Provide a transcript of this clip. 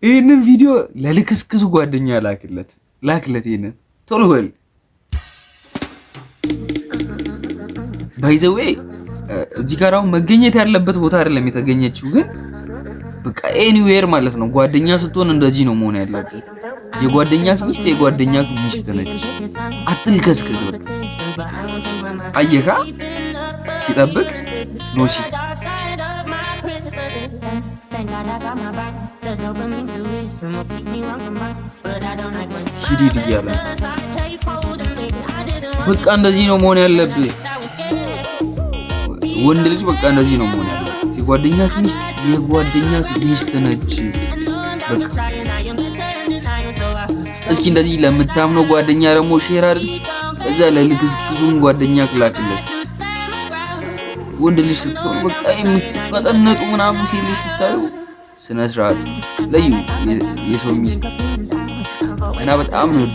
ይሄንን ቪዲዮ ለልክስክሱ ጓደኛ ላክለት ይሄንን ቶሎ በል። ባይ ዘ ዌይ እዚህ ጋር አሁን መገኘት ያለበት ቦታ አይደለም የተገኘችው፣ ግን በቃ ኤኒዌር ማለት ነው። ጓደኛ ስትሆን እንደዚህ ነው መሆን ያለበት። የጓደኛክ ሚስት ነች። አትልከስከስ። በቃ አየካ ሲጠብቅ ኖሲ ሂዲድ እያለ በቃ እንደዚህ ነው መሆን ያለብህ። ወንድ ልጅ በቃ እንደዚህ ነው መሆን ያለበት። የጓደኛክ ሚስት ነች። በቃ እስኪ እንደዚህ ለምታምነው ጓደኛ ደግሞ ሼር አድርግ። እዛ ለልክስክሱም ጓደኛክ ላክለት። ወንድ ልጅ ስትሆን በቃ የምትፈጠነጡ ምናምን ሴት ልጅ ስታዩ ስነ ስርዓት ለዩ የሰው ሚስት እና በጣም ነው